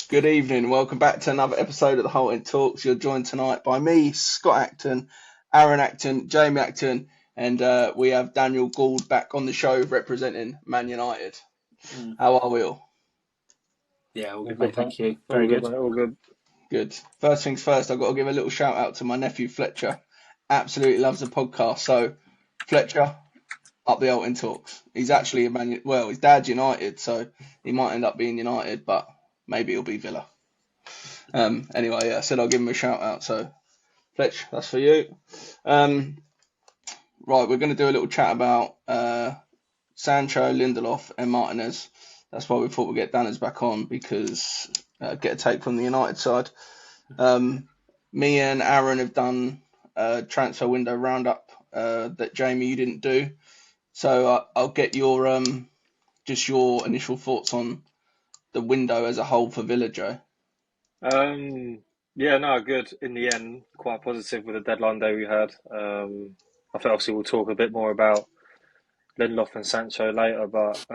Good evening. Welcome back to another episode of the Whole End Talks. You're joined tonight by me, Scott Acton, Aaron Acton, Jamie Acton, and we have Daniel Gould back on the show representing Man United. How are we all? Yeah, all good, All mate. good, Thank you. all Very good, good. mate, all good. Good. First things first, I've got to give a little shout out to my nephew Fletcher. Absolutely loves the podcast. So, Fletcher, up the Whole End Talks. He's actually his dad's United, so he might end up being United, but maybe he'll be Villa. Anyway, I said I'll give him a shout out. So, Fletch, that's for you. Right, we're going to do a little chat about Sancho, Lindelof, and Martinez. That's why we thought we'd get Danners back on because get a take from the United side. Me and Aaron have done a transfer window roundup that Jamie you didn't do. So I'll get your just your initial thoughts on the window as a whole for Villa, Joe. Yeah, no, good. In the end, quite positive with the deadline day we had. I think obviously we'll talk a bit more about Lindelof and Sancho later, but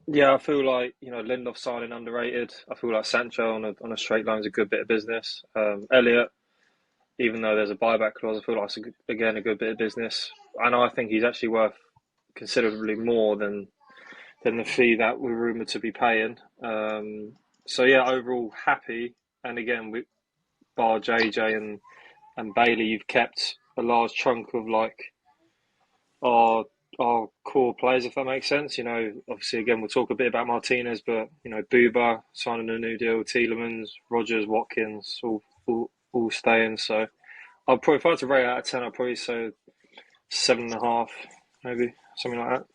yeah, I feel like Lindelof signing underrated. I feel like Sancho on a straight line is a good bit of business. Elliot, even though there's a buyback clause, I feel like it's again a good bit of business, and I think he's actually worth considerably more than the fee that we're rumoured to be paying. So yeah, overall happy. And again, with bar JJ and Bailey, you've kept a large chunk of like our our core players, if that makes sense. Obviously again we'll talk a bit about Martinez, but Buba signing a new deal, Tielemans, Rogers, Watkins, all staying. So I'll probably, if I had to rate out of 10, I'd probably say 7.5, maybe something like that.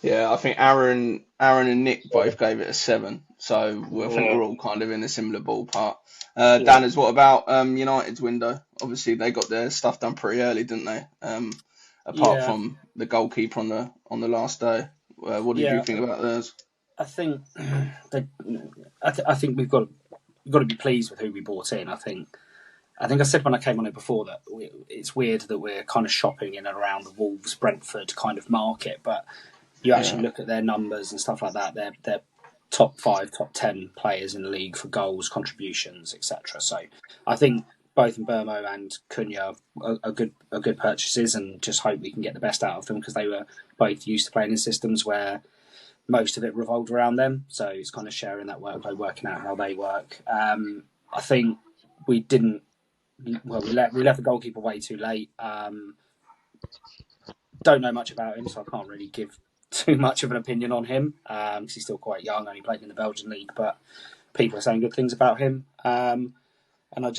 Yeah, I think Aaron and Nick both gave it a 7, so I think we're all kind of in a similar ballpark. Danners, what about United's window? Obviously, they got their stuff done pretty early, didn't they? Apart Yeah, from the goalkeeper on the last day. What did you yeah. think about theirs? I think I think we've got to be pleased with who we brought in. I think I said when I came on it before that it's weird that we're kind of shopping in and around the Wolves Brentford kind of market, but you actually look at their numbers and stuff like that. They're top 5, top 10 players in the league for goals, contributions, etc. So I think both Mbermo and Cunha are good purchases, and just hope we can get the best out of them because they were both used to playing in systems where most of it revolved around them. So it's kind of sharing that workload, working out how they work. I think we didn't. Well, we left the goalkeeper way too late. Don't know much about him, so I can't really give too much of an opinion on him because he's still quite young, only played in the Belgian league, but people are saying good things about him. And we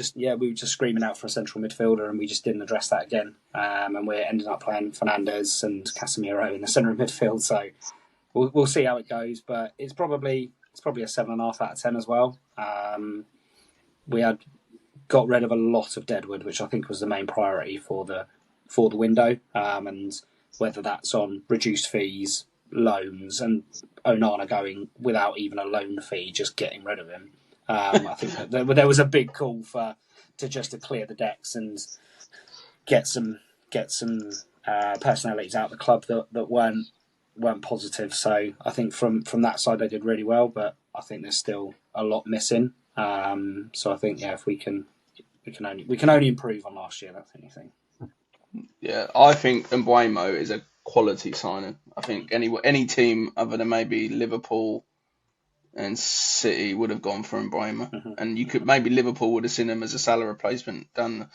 were just screaming out for a central midfielder, and we just didn't address that again. And we're ending up playing Fernandes and Casemiro in the centre of midfield. So we'll see how it goes, but it's probably a 7.5 out of 10 as well. We had got rid of a lot of deadwood, which I think was the main priority for the window, and whether that's on reduced fees, loans, and Onana going without even a loan fee, just getting rid of him. I think that there was a big call to clear the decks and get some personalities out of the club that weren't positive. So I think from that side they did really well, but I think there's still a lot missing. So I think if we can only improve on last year. That's anything. Yeah, I think Mbuemo is a quality signing. I think any team other than maybe Liverpool and City would have gone for Mbuemo, and maybe Liverpool would have seen him as a Salah replacement down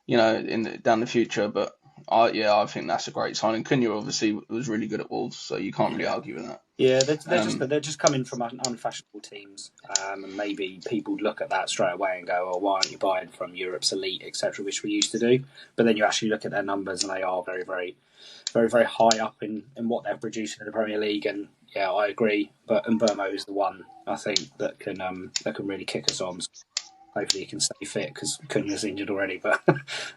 the future. But I think that's a great signing. Cunha obviously was really good at Wolves, so you can't really argue with that. Yeah, they're just coming from unfashionable teams, and maybe people would look at that straight away and go, "Oh, why aren't you buying from Europe's elite, etc.?" Which we used to do. But then you actually look at their numbers, and they are very, very, very, very high up in what they're producing in the Premier League. And yeah, I agree. But Mbermo is the one I think that can really kick us on. Hopefully, he can stay fit because Cunha's injured already. But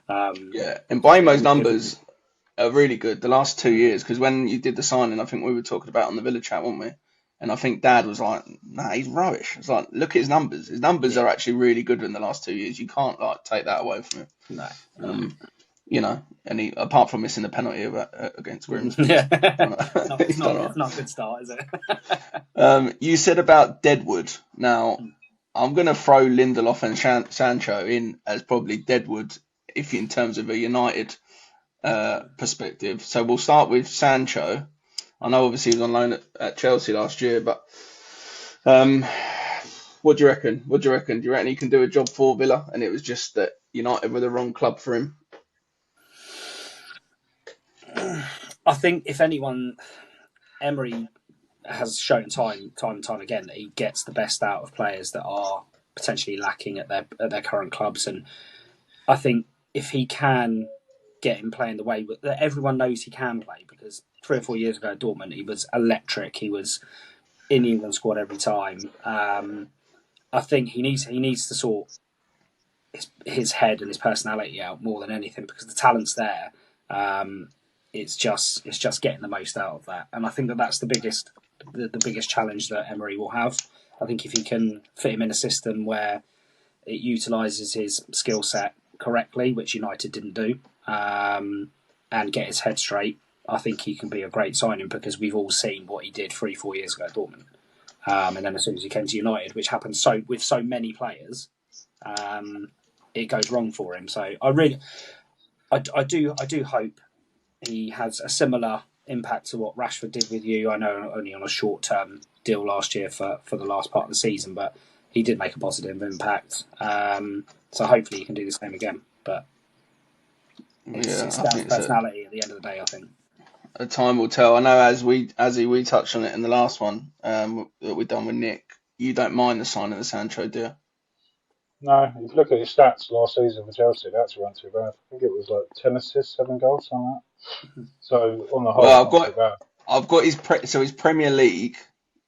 and Mbuemo's numbers are really good the last 2 years, because when you did the signing, I think we were talking about on the Villa chat, weren't we? And I think Dad was like, "Nah, he's rubbish." It's like, look at his numbers. His numbers are actually really good in the last 2 years. You can't take that away from him. No. And he, apart from missing the penalty against Grimsby, it's not a good start, is it? You said about Deadwood. Now, I'm going to throw Lindelof and Sancho in as probably Deadwood, if in terms of a United perspective. So we'll start with Sancho. I know obviously he was on loan at Chelsea last year, but what do you reckon? What do you reckon? Do you reckon he can do a job for Villa? And it was just that United were the wrong club for him. I think if anyone, Emery has shown time and time again that he gets the best out of players that are potentially lacking at their current clubs, and I think if he can get him playing the way that everyone knows he can play, because 3 or 4 years ago at Dortmund he was electric. He was in the England squad every time. I think he needs to sort his head and his personality out more than anything, because the talent's there. It's just getting the most out of that, and I think that's the biggest challenge that Emery will have. I think if he can fit him in a system where it utilises his skill set correctly, which United didn't do, and get his head straight, I think he can be a great signing, because we've all seen what he did 3-4 years ago at Dortmund. And then as soon as he came to United, which happens with so many players, it goes wrong for him. So I do hope he has a similar impact to what Rashford did with you. I know only on a short-term deal last year for the last part of the season, but he did make a positive impact. So hopefully he can do the same again. But it's down to personality at the end of the day, I think. A time will tell. I know as we touched on it in the last one that we've done with Nick, you don't mind the signing of Sancho, do you? No, if you look at his stats last season for Chelsea, that's weren't too bad. I think it was like 10 assists, 7 goals, something like that. So on the whole, well, I've got his Premier League,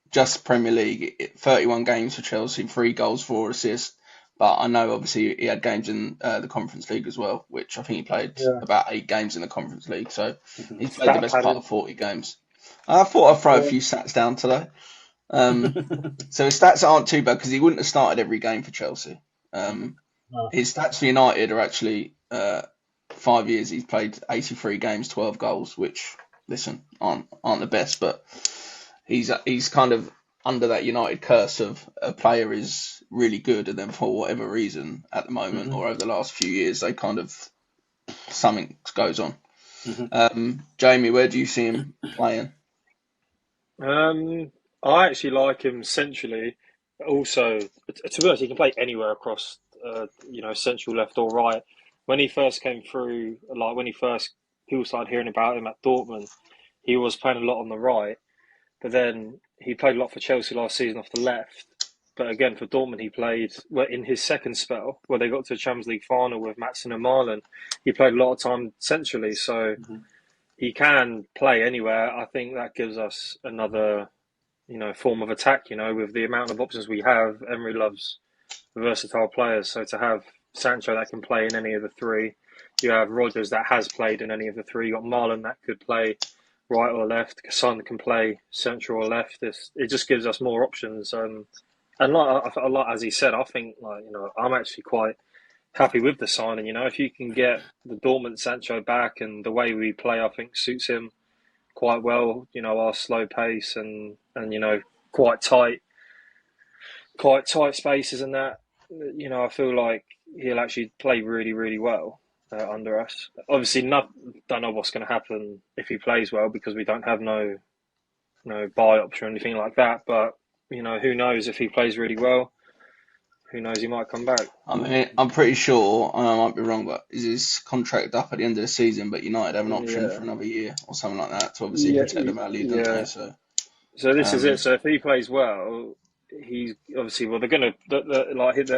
just Premier League, 31 games for Chelsea, 3 goals, 4 assists. But I know obviously he had games in the Conference League as well, which I think he played about 8 games in the Conference League. So he's played the best part of 40 games. I thought I'd throw a few stats down today. So his stats aren't too bad, because he wouldn't have started every game for Chelsea. His stats for United are actually 5 years. He's played 83 games, 12 goals, which, listen, aren't the best, but he's kind of under that United curse of a player is really good, and then for whatever reason at the moment or over the last few years, they kind of something goes on. Jamie, where do you see him playing? I actually like him centrally. Also, to be honest, he can play anywhere across, central, left or right. When he first came through, like when people started hearing about him at Dortmund, he was playing a lot on the right. But then he played a lot for Chelsea last season off the left. But again, for Dortmund, he played in his second spell, where they got to a Champions League final with Maatsen and Marlon. He played a lot of time centrally, so he can play anywhere. I think that gives us another form of attack, with the amount of options we have. Emery loves versatile players, so to have Sancho that can play in any of the three, you have Rodgers that has played in any of the three, you got Marlon that could play right or left, Son can play central or left. It just gives us more options, and like as he said, I think I'm actually quite happy with the signing. If you can get the Dortmund Sancho back, and the way we play, I think suits him quite well, our slow pace and quite tight spaces, and that, I feel like he'll actually play really, really well under us. Obviously, don't know what's going to happen if he plays well, because we don't have no buy option or anything like that. But who knows, if he plays really well, who knows, he might come back. I mean, I'm pretty sure, and I might be wrong, but is his contract up at the end of the season? But United have an option for another year or something like that to obviously protect the value, don't they? So this is it. So if he plays well, he's obviously they're gonna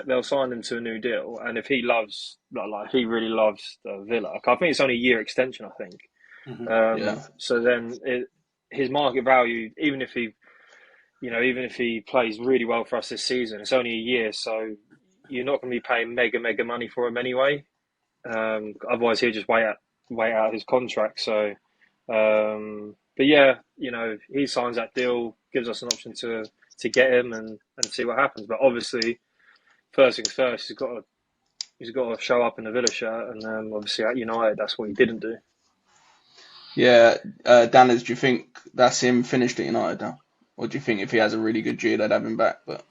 they'll sign him to a new deal, and if he loves if he really loves Villa, I think it's only a year extension, I think. So then his market value, even if he plays really well for us this season, it's only a year, so you're not going to be paying mega money for him anyway. Otherwise, he'll just wait out his contract. So, but yeah, if he signs that deal, gives us an option to get him and see what happens. But obviously, first things first, he's got to show up in the Villa shirt, and obviously at United, that's what he didn't do. Yeah, Danners, do you think that's him finished at United now? Or do you think if he has a really good year, they'd have him back? But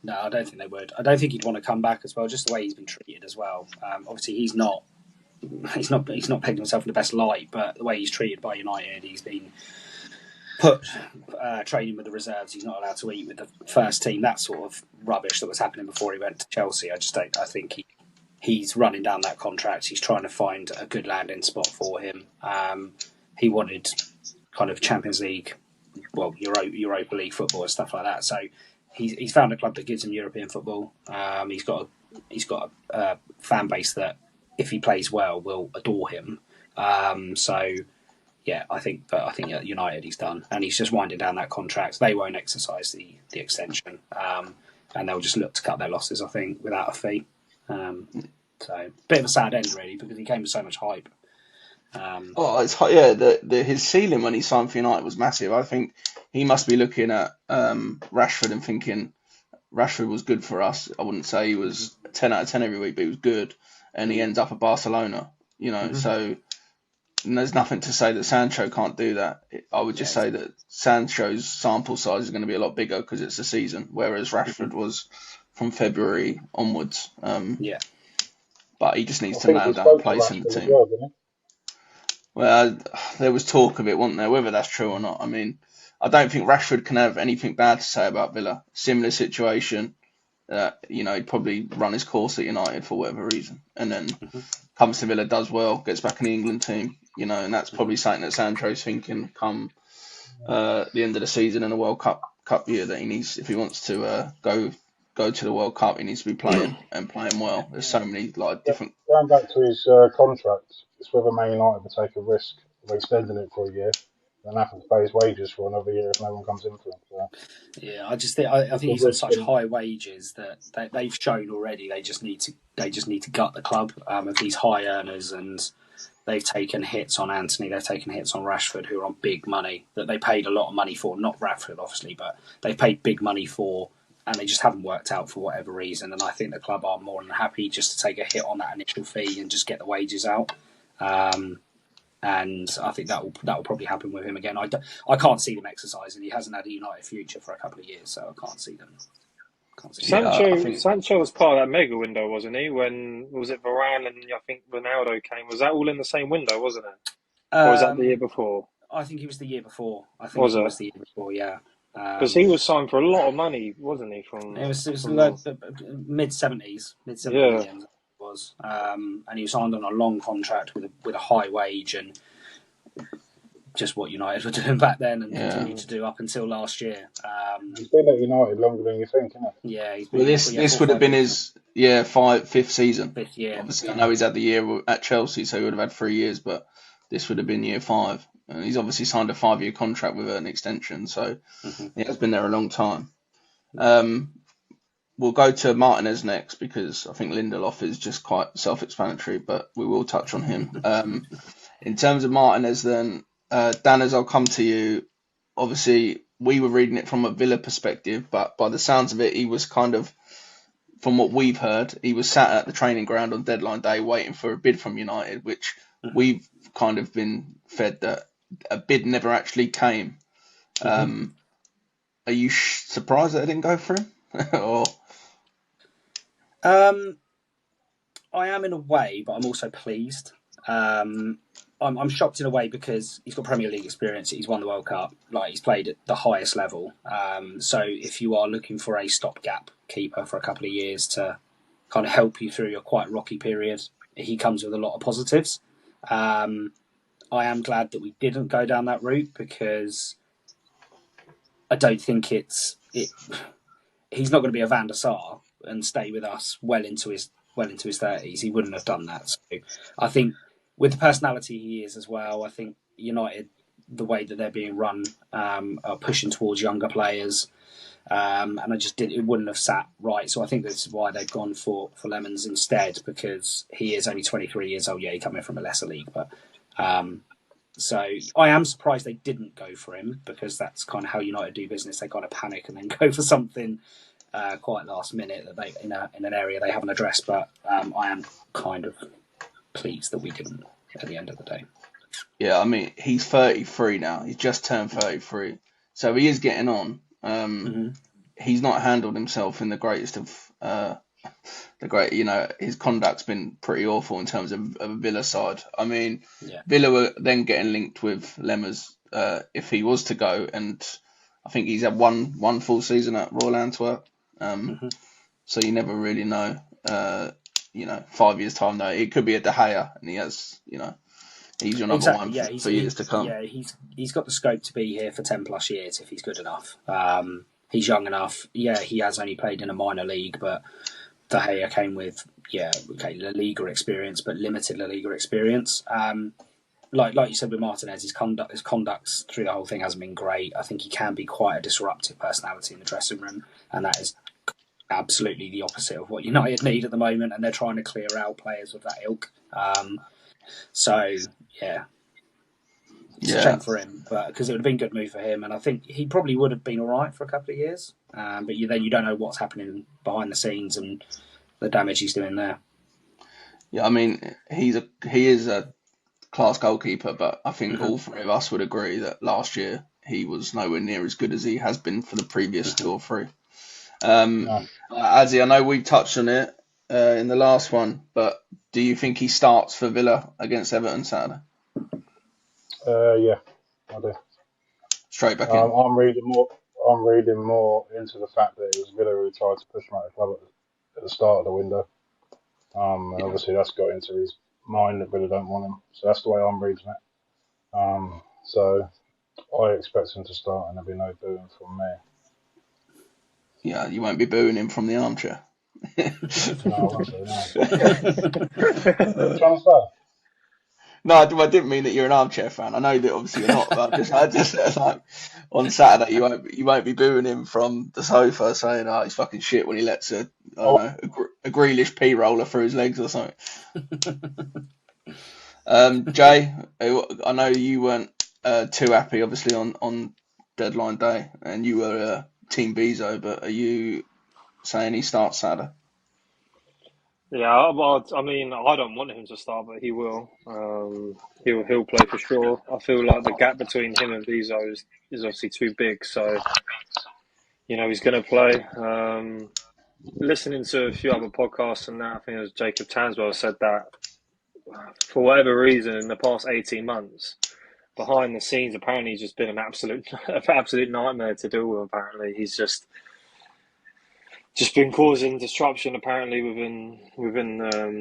No, I don't think they would. I don't think he'd want to come back as well. Just the way he's been treated as well. Obviously, he's not painting himself in the best light, but the way he's treated by United, he's been put training with the reserves. He's not allowed to eat with the first team. That sort of rubbish that was happening before he went to Chelsea. I just don't. I think he's running down that contract. He's trying to find a good landing spot for him. He wanted kind of Champions League, well, Europa League football and stuff like that. So he's found a club that gives him European football. He's got a fan base that, if he plays well, will adore him. So yeah, I think at United he's done, and he's just winding down that contract. They won't exercise the extension, and they'll just look to cut their losses, I think, without a fee. So bit of a sad end really, because he came with so much hype. His ceiling when he signed for United was massive. I think he must be looking at Rashford and thinking Rashford was good for us. I wouldn't say he was 10 out of 10 every week, but he was good, and he ends up at Barcelona. So there's nothing to say that Sancho can't do that. I would just say that Sancho's sample size is going to be a lot bigger because it's a season, whereas Rashford was from February onwards. But he just needs to nail down a place in the team. Well, there was talk of it, wasn't there? Whether that's true or not. I mean, I don't think Rashford can have anything bad to say about Villa. Similar situation. He'd probably run his course at United for whatever reason. And then comes to Villa, does well, gets back in the England team. And that's probably something that Sancho's thinking come the end of the season in a World Cup year, that he needs, if he wants to go to the World Cup, he needs to be playing and playing well. There's so many different. Going back to his contract, it's whether Man United would take a risk of extending it for a year, and have to pay his wages for another year if no one comes in for him. So. Yeah, I think he's on such high wages that they've shown already. They just need to gut the club of these high earners, and they've taken hits on Anthony. They've taken hits on Rashford, who are on big money that they paid a lot of money for. Not Rashford, obviously, but they paid big money for. And they just haven't worked out for whatever reason. And I think the club are more than happy just to take a hit on that initial fee and just get the wages out. And I think that will probably happen with him again. I can't see them exercising. He hasn't had a United future for a couple of years, so I can't see them. Sancho was part of that mega window, wasn't he? When was it Varane and I think Ronaldo came? Was that all in the same window, wasn't it? Or was that the year before? I think it was the year before. Was the year before, yeah. Because he was signed for a lot of money, wasn't he? It was mid-70s. Yeah. Was, and he was signed on a long contract with a high wage, and just what United were doing back then and continued to do up until last year. He's been at United longer than you think, isn't it? Yeah, he's been. This would have been his fifth season. Fifth year. Obviously, I know he's had the year at Chelsea, so he would have had 3 years, but this would have been year 5. And he's obviously signed a 5-year contract with an extension, so he has been there a long time. We'll go to Martinez next, because I think Lindelof is just quite self-explanatory, but we will touch on him. In terms of Martinez then, Dan, as I'll come to you, obviously we were reading it from a Villa perspective, but by the sounds of it, he was kind of, from what we've heard, he was sat at the training ground on deadline day waiting for a bid from United, which we've kind of been fed that a bid never actually came. Are you surprised that it didn't go for him? Or I am in a way, but I'm also pleased. I'm shocked in a way because he's got Premier League experience. He's won the World Cup. He's played at the highest level. So if you are looking for a stopgap keeper for a couple of years to kind of help you through your quite rocky period, he comes with a lot of positives. I am glad that we didn't go down that route, because I don't think he's not going to be a Van der Sar and stay with us well into his 30s. He wouldn't have done that. So I think with the personality he is as well, I think United, the way that they're being run, are pushing towards younger players. And it wouldn't have sat right. So I think this is why they've gone for Lemons instead, because he is only 23 years old. Yeah, he came in from a lesser league, but so I am surprised they didn't go for him, because that's kind of how United do business. They kind of panic and then go for something quite last minute that they in an area they haven't addressed. But I am kind of pleased that we didn't at the end of the day. Yeah, I mean, he's 33 now. He's just turned 33, so he is getting on. he's not handled himself in the greatest of his conduct's been pretty awful in terms of a Villa side. I mean, Villa were then getting linked with Lemmers if he was to go, and I think he's had one full season at Royal Antwerp. So you never really know. 5 years time though, it could be a De Gea, and he has, he's your number one for years to come. Yeah, he's got the scope to be here for 10 plus years if he's good enough. He's young enough. Yeah, he has only played in a minor league, but De Gea came with La Liga experience, but limited La Liga experience. Like you said with Martinez, his conduct through the whole thing hasn't been great. I think he can be quite a disruptive personality in the dressing room, and that is absolutely the opposite of what United need at the moment, and they're trying to clear out players of that ilk. It's a shame for him, but because it would have been a good move for him, and I think he probably would have been all right for a couple of years. But then you don't know what's happening behind the scenes and the damage he's doing there. Yeah, I mean, he is a class goalkeeper, but I think all three of us would agree that last year he was nowhere near as good as he has been for the previous 2 or 3. Azzy, I know we touched on it in the last one, but do you think he starts for Villa against Everton Saturday? Yeah, I do. Straight back in. I'm reading more into the fact that it was Villa who tried to push him out of the club at the start of the window. And obviously that's got into his mind that Villa don't want him. So that's the way I'm reading it. So I expect him to start, and there'll be no booing from me. Yeah, you won't be booing him from the armchair. No, I won't do, no. Trying to say? No, I didn't mean that you're an armchair fan. I know that obviously you're not, but I just like on Saturday you won't be booing him from the sofa saying, "Oh, he's fucking shit" when he lets a Grealish pea roller through his legs or something. Jay, I know you weren't too happy, obviously on deadline day, and you were Team Bezo, but are you saying he starts Saturday? Yeah, well, I mean, I don't want him to start, but he will. He'll play for sure. I feel like the gap between him and Bezo is obviously too big, so he's going to play. Listening to a few other podcasts and that, I think it was Jacob Tanswell said that for whatever reason in the past 18 months, behind the scenes, apparently he's just been an absolute nightmare to deal with. Apparently, he's just been causing disruption. Apparently within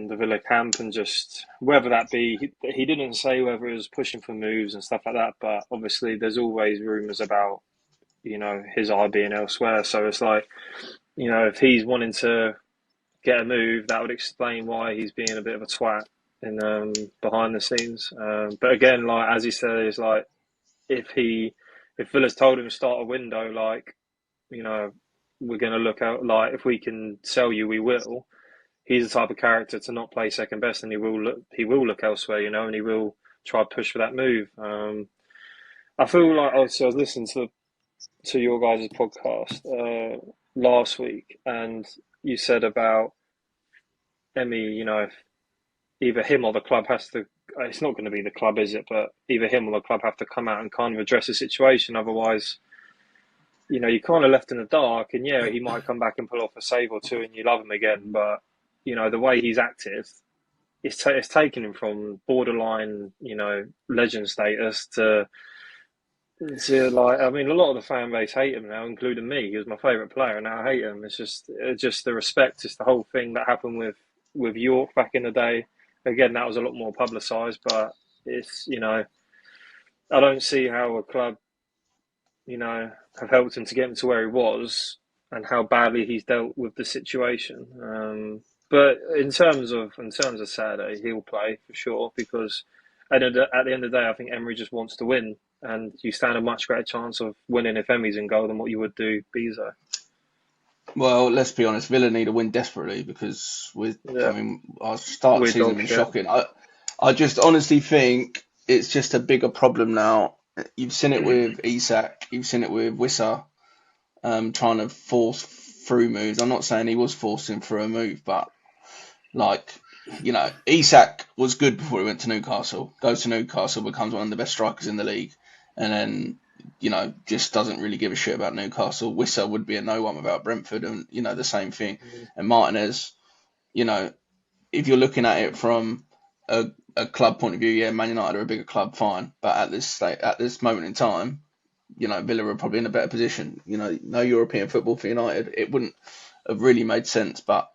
the Villa camp, and just whether that be he didn't say whether it was pushing for moves and stuff like that. But obviously, there's always rumours about his eye being elsewhere. So it's like if he's wanting to get a move, that would explain why he's being a bit of a twat in behind the scenes. But again, like as he said, it's like if Villa's told him to start a window, like we're going to look out. Like if we can sell you, we will. He's the type of character to not play second best, and he will look elsewhere, and he will try to push for that move. I feel like also I was listening to your guys' podcast last week, and you said about Emi, if either him or the club has to, it's not going to be the club, is it? But either him or the club have to come out and kind of address the situation. Otherwise, you're kind of left in the dark. And yeah, he might come back and pull off a save or two and you love him again. But, the way he's acted, it's taken him from borderline, legend status to like, I mean, a lot of the fan base hate him now, including me. He was my favourite player, and now I hate him. It's just the respect. It's the whole thing that happened with York back in the day. Again, that was a lot more publicised, but it's, I don't see how a club, have helped him to get him to where he was and how badly he's dealt with the situation. But in terms of Saturday, he'll play for sure, because at the end of the day, I think Emery just wants to win, and you stand a much greater chance of winning if Emery's in goal than what you would do Bezo. Well, let's be honest, Villa need a win desperately, because our start of the season was shocking. I just honestly think it's just a bigger problem now. You've seen it with Isak, you've seen it with Wissa, trying to force through moves. I'm not saying he was forcing through a move, but Isak was good before he went to Newcastle. Goes to Newcastle, becomes one of the best strikers in the league, and then just doesn't really give a shit about Newcastle. Wissa would be a no one without Brentford, and the same thing. And Martinez, if you're looking at it from a club point of view, yeah, Man United are a bigger club, fine. But at this moment in time, Villa are probably in a better position. No European football for United. It wouldn't have really made sense, but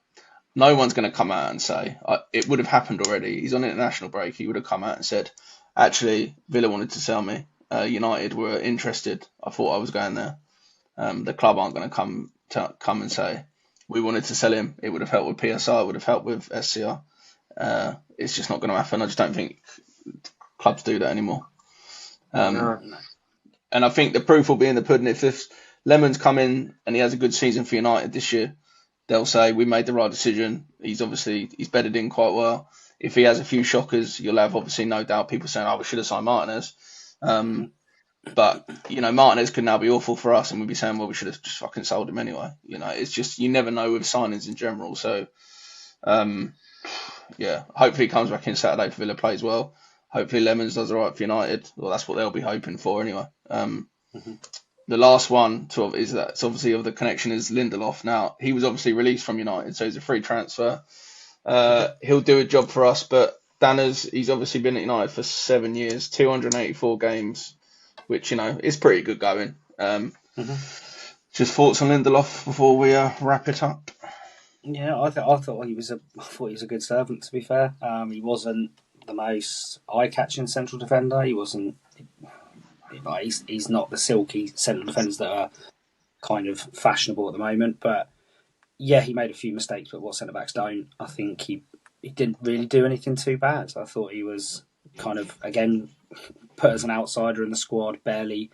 no one's going to come out and say it would have happened already. He's on international break. He would have come out and said, actually, Villa wanted to sell me. United were interested. I thought I was going there. The club aren't going to come and say we wanted to sell him. It would have helped with PSR. It would have helped with SCR. It's just not going to happen. I just don't think clubs do that anymore. No. And I think the proof will be in the pudding. If Lemon's come in and he has a good season for United this year, they'll say we made the right decision. He's bedded in quite well. If he has a few shockers, you'll have obviously no doubt people saying, we should have signed Martinez. But Martinez could now be awful for us, and we'd be saying, well, we should have just fucking sold him anyway. It's just you never know with signings in general. So hopefully he comes back in Saturday for Villa, plays well. Hopefully Lemons does all right for United. Well, that's what they'll be hoping for anyway. The last one is that it's obviously of the connection is Lindelof. Now he was obviously released from United, so he's a free transfer. He'll do a job for us, but he's obviously been at United for 7 years, 284 games, which is pretty good going. Just thoughts on Lindelof before we wrap it up. Yeah, I thought he was a good servant. To be fair, he wasn't the most eye-catching central defender. He wasn't. He's not the silky central defenders that are kind of fashionable at the moment. But yeah, he made a few mistakes, but what centre backs don't. I think he didn't really do anything too bad. I thought he was kind of again put as an outsider in the squad, barely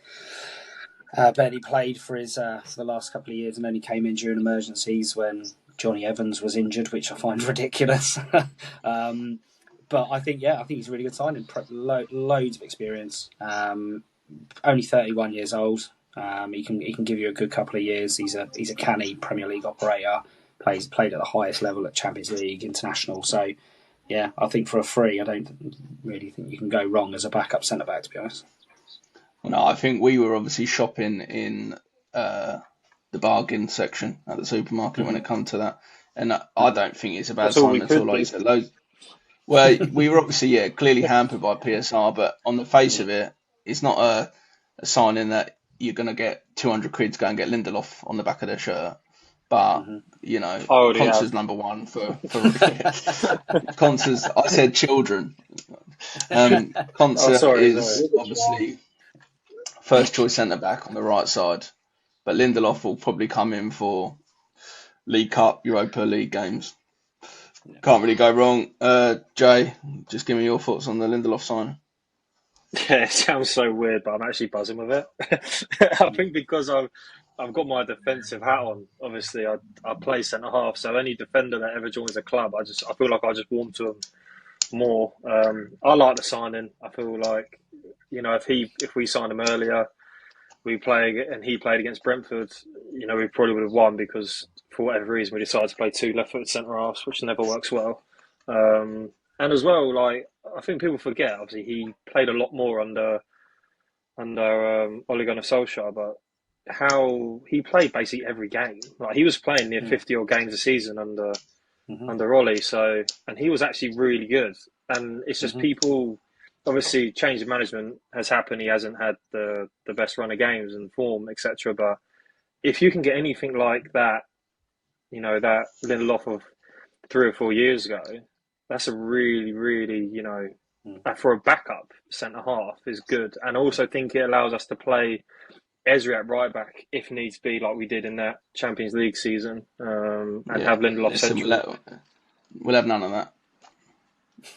played for the last couple of years, and only came in during emergencies when Johnny Evans was injured, which I find ridiculous. But I think he's a really good signing. Loads of experience. Only 31 years old. He can give you a good couple of years. He's a canny Premier League operator. Played at the highest level at Champions League, international. So yeah, I think for a free, I don't really think you can go wrong as a backup centre back, to be honest. Well, no, I think we were obviously shopping in the bargain section at the supermarket when it comes to that, and I don't think it's a bad sign at all. Like you said, well, we were obviously clearly hampered by PSR, but on the face of it, it's not a signing that you're going to get 200 quid to go and get Lindelof on the back of their shirt. But Concer's number one for Concer's. I said children. Concer is obviously first choice centre back on the right side, but Lindelof will probably come in for League Cup, Europa League games. Can't really go wrong. Jay, just give me your thoughts on the Lindelof sign. Yeah, it sounds so weird, but I'm actually buzzing with it. I think because I've got my defensive hat on. Obviously, I play centre half, so any defender that ever joins a club, I feel like I just warm to them more. I like the signing. I feel like if we signed him earlier, we play and he played against Brentford, we probably would have won because for whatever reason we decided to play two left-footed centre halves, which never works well. And as well, I think people forget. Obviously, he played a lot more under Ole Gunnar Solskjaer, but how he played basically every game. He was playing near 50 odd games a season under Ole, and he was actually really good. And it's just people. Obviously, change of management has happened. He hasn't had the best run of games and form, etc. But if you can get anything like that, that Lindelof of 3 or 4 years ago, that's a really, really, for a backup centre half is good. And I also think it allows us to play Ezri at right back if needs be, like we did in that Champions League season, and have Lindelof central. We'll have none of that.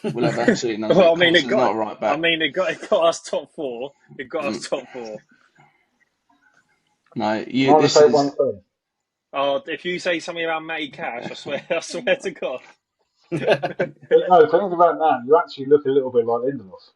We'll have absolutely none. Well, of it got right back. It got us top four. It got us top four. No, This is one thing. Oh, if you say something about Matty Cash, I swear to God. No, think about that. You actually look a little bit like Lindelof.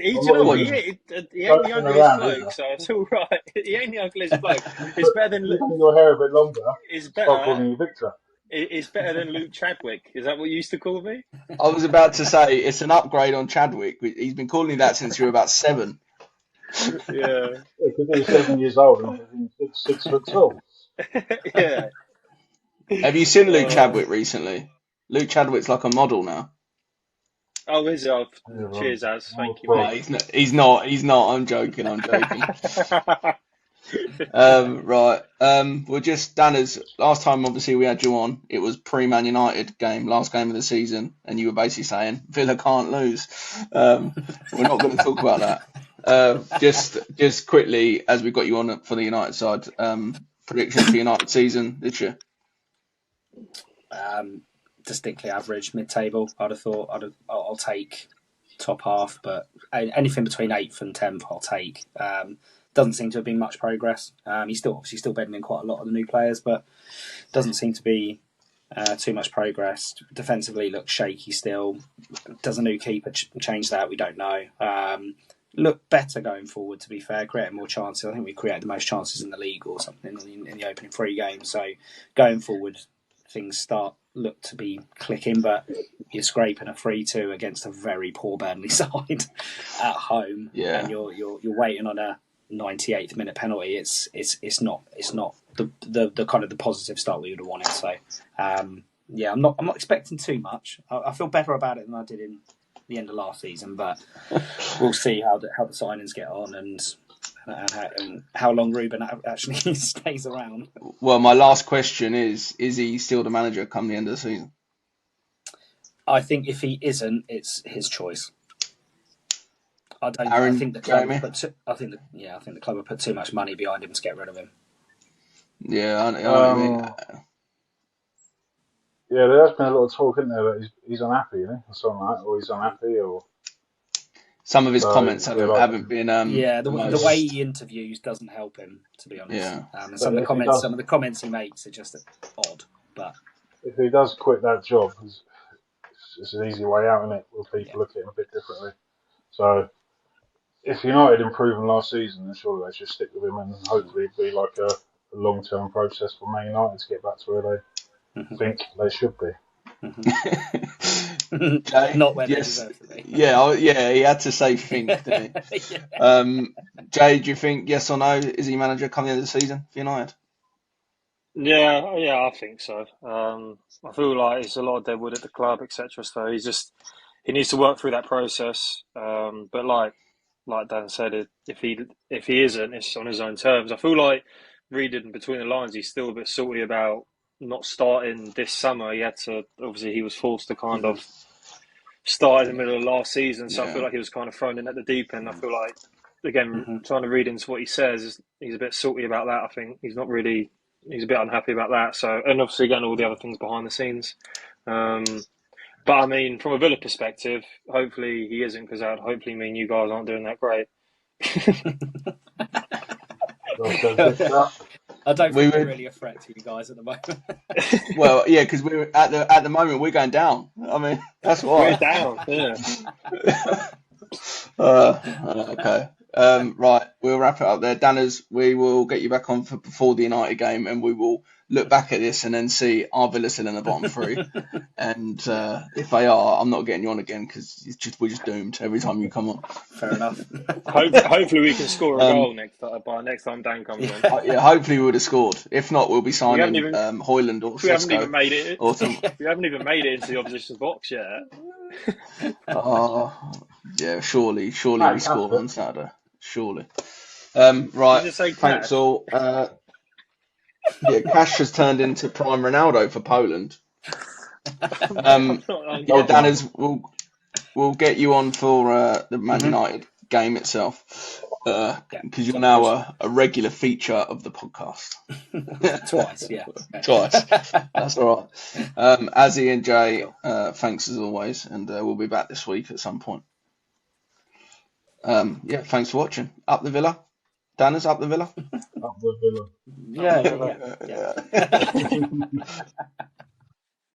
He ain't the ugliest bloke, so it's all right. He ain't the ugliest bloke. It's better than your hair a bit longer. It's better. Stop calling you Victor. It's better than Luke Chadwick. Is that what you used to call me? I was about to say it's an upgrade on Chadwick. He's been calling me that since you were about 7. Yeah. Because he's 7 years old and he's 6 foot tall. Yeah. Have you seen Luke Uh, Chadwick recently? Luke Chadwick's like a model now. oh, is it? Oh, Yeah, cheers, Az. well, Thank you, No, mate. well, he's not. He's not. He's not. I'm joking. I'm joking. Right. We're just Danners. Last time, obviously, we had you on. It was pre-Man United game, last game of the season, and you were basically saying Villa can't lose. We're not going to talk about that. Just quickly, as we got you on for the United side, predictions for United season this year. Distinctly average, mid-table. I'll take top half, but anything between 8th and 10th, I'll take. Doesn't seem to have been much progress. He's still bedding in quite a lot of the new players, but doesn't seem to be too much progress. Defensively, looks shaky still. Does a new keeper change that? We don't know. Look better going forward, to be fair, creating more chances. I think we created the most chances in the league or something in the opening 3 games. So going forward, things look to be clicking, but you're scraping a 3-2 against a very poor Burnley side at home, Yeah. and you're waiting on a 98th minute penalty. It's not the kind of the positive start we would have wanted. So yeah, I'm not expecting too much. I feel better about it than I did in the end of last season, but we'll see how the signings get on and how long Ruben actually stays around. Well, my last question is he still the manager come the end of the season? I think if he isn't, it's his choice. I Aaron, think the club. Jamie? I think the club have put too much money behind him to get rid of him. Yeah, I know what you mean. Yeah, there has been a lot of talk, isn't there, that he's unhappy, or something like that, or he's unhappy, or Some of his comments haven't been. The way he interviews doesn't help him, to be honest. Yeah. And some of the comments he makes are just odd. But if he does quit that job, it's an easy way out, isn't it? Where people look at him a bit differently. So if United improve from last season, then surely they should stick with him, and hopefully it'd be like a long-term process for Man United to get back to where they think they should be. Jay, not where they deserve to be. Yeah, he had to say think, didn't he? Yeah. Jay, do you think yes or no? Is he manager coming into the season for United? Yeah, I think so. I feel like it's a lot of deadwood at the club, etc. So he needs to work through that process. But like Dan said, if he isn't, it's on his own terms. I feel like reading between the lines, he's still a bit salty about not starting this summer. He was forced to kind of start in the middle of last season. So I feel like he was kind of thrown in at the deep end. I feel like, again, trying to read into what he says, he's a bit salty about that. I think he's a bit unhappy about that. So, and obviously, again, all the other things behind the scenes. But I mean, from a Villa perspective, hopefully he isn't, because that would hopefully mean you guys aren't doing that great. I don't think we're really a threat to you guys at the moment. Well, yeah, because we're at the moment we're going down. I mean, that's why we're down. Yeah. Okay. Right, we'll wrap it up there. Danners, we will get you back on before the United game, and we will look back at this and then see are Villa still in the bottom 3. And if they are, I'm not getting you on again, because we're just doomed every time you come on. Fair enough. Hopefully we can score a goal by next time Dan comes on. Yeah, hopefully we would have scored. If not, we'll be signing Højlund or Sesko. We haven't even made it. We haven't even made it into the opposition's box yet. Yeah, surely we score on Saturday. Surely. Right. Thanks all. Cash has turned into prime Ronaldo for Poland. Danners, we'll get you on for the Man United game itself, because you're now a regular feature of the podcast. Twice, yeah. Twice. That's all right. Azzy and Jay, thanks as always, and we'll be back this week at some point. Thanks for watching. Up the Villa. Danners, up the Villa. Up the Villa. Yeah.